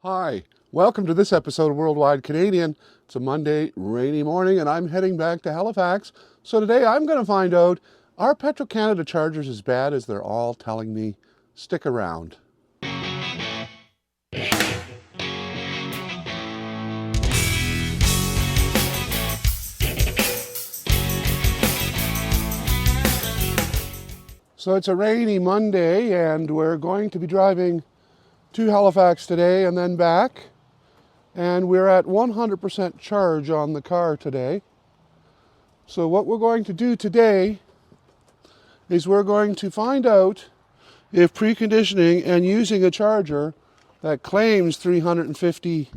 Hi, welcome to this episode of Worldwide Canadian. It's a Monday, rainy morning, and I'm heading back to Halifax. So today I'm going to find out, are Petro Canada chargers as bad as they're all telling me? Stick around. So it's a rainy Monday, and we're going to be driving to Halifax today and then back. And we're at 100% charge on the car today. So what we're going to do today is we're going to find out if preconditioning and using a charger that claims 350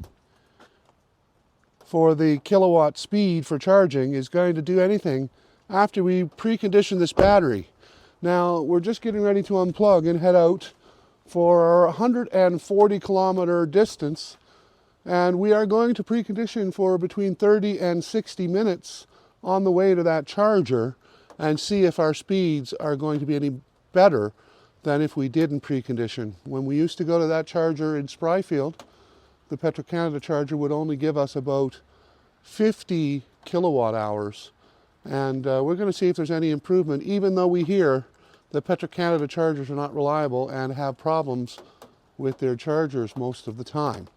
for the kilowatt speed for charging is going to do anything after we precondition this battery. Now we're just getting ready to unplug and head out for our 140 kilometer distance, and we are going to precondition for between 30 and 60 minutes on the way to that charger and see if our speeds are going to be any better than if we didn't precondition. When we used to go to that charger in Spryfield, the Petro Canada charger would only give us about 50 kilowatt hours, and we're going to see if there's any improvement, even though we hear the Petro Canada chargers are not reliable and have problems with their chargers most of the time.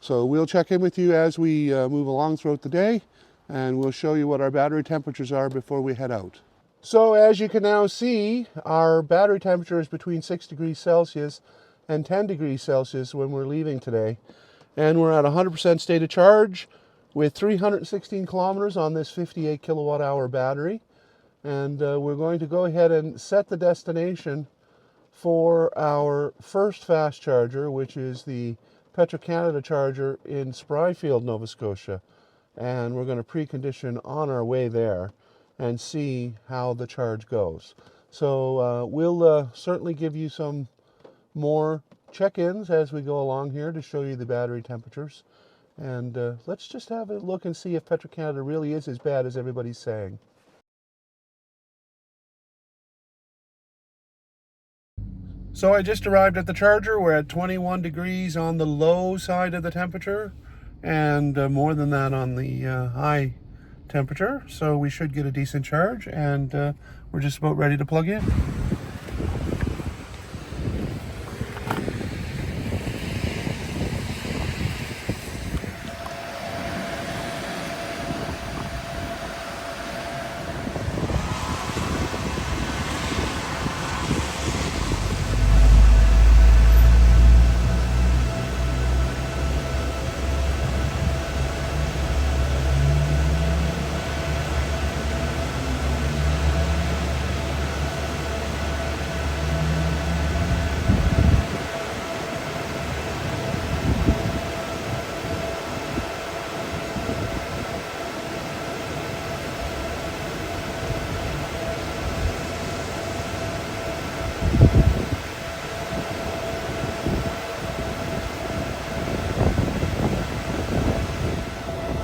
So we'll check in with you as we move along throughout the day, and we'll show you what our battery temperatures are before we head out. So as you can now see, our battery temperature is between 6 degrees Celsius and 10 degrees Celsius when we're leaving today. And we're at 100% state of charge with 316 kilometers on this 58 kilowatt hour battery. And we're going to go ahead and set the destination for our first fast charger, which is the Petro Canada charger in Spryfield, Nova Scotia. And we're going to precondition on our way there and see how the charge goes. So we'll certainly give you some more check-ins as we go along here to show you the battery temperatures. And let's just have a look and see if Petro Canada really is as bad as everybody's saying. So I just arrived at the charger. We're at 21 degrees on the low side of the temperature, and more than that on the high temperature. So we should get a decent charge, and we're just about ready to plug in.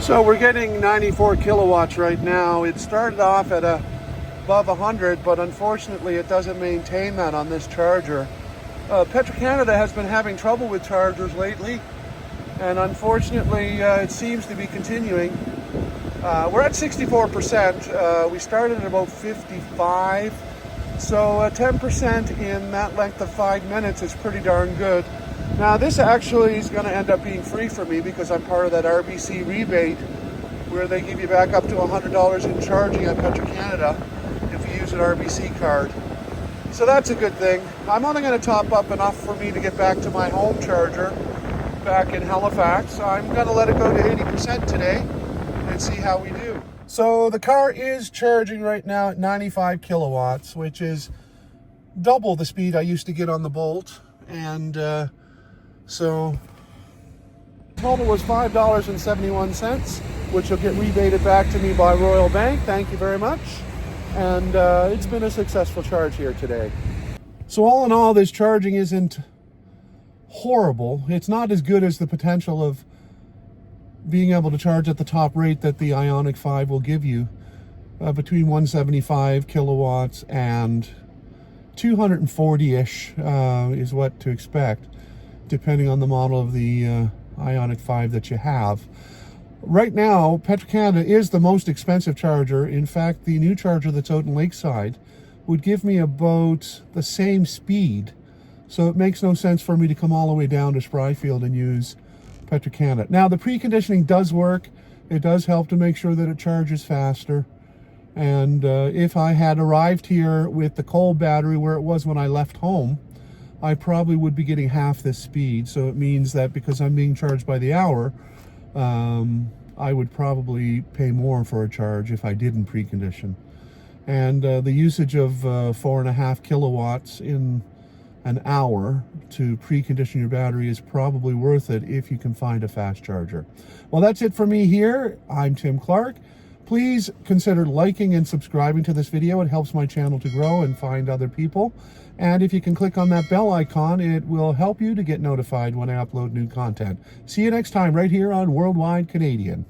So we're getting 94 kilowatts right now. It started off at above 100, but unfortunately it doesn't maintain that on this charger. Petro Canada has been having trouble with chargers lately, and unfortunately it seems to be continuing. We're at 64%. We started at about 55, so 10% in that length of 5 minutes is pretty darn good. Now this actually is going to end up being free for me because I'm part of that RBC rebate where they give you back up to $100 in charging at Petro Canada if you use an RBC card. So that's a good thing. I'm only going to top up enough for me to get back to my home charger back in Halifax. I'm going to let it go to 80% today and see how we do. So the car is charging right now at 95 kilowatts, which is double the speed I used to get on the Bolt. And so total was $5.71, which will get rebated back to me by Royal Bank. Thank you very much. And it's been a successful charge here today. So all in all, this charging isn't horrible. It's not as good as the potential of being able to charge at the top rate that the Ioniq 5 will give you, between 175 kilowatts and 240-ish is what to expect, depending on the model of the Ioniq 5 that you have. Right now, Petro Canada is the most expensive charger. In fact, the new charger that's out in Lakeside would give me about the same speed. So it makes no sense for me to come all the way down to Spryfield and use Petro Canada. Now, the preconditioning does work. It does help to make sure that it charges faster. And if I had arrived here with the cold battery where it was when I left home, I probably would be getting half this speed. So it means that because I'm being charged by the hour, I would probably pay more for a charge if I didn't precondition. And the usage of 4.5 kilowatts in an hour to precondition your battery is probably worth it if you can find a fast charger. Well, that's it for me here. I'm Tim Clark. Please consider liking and subscribing to this video. It helps my channel to grow and find other people. And if you can click on that bell icon, it will help you to get notified when I upload new content. See you next time right here on Worldwide Canadian.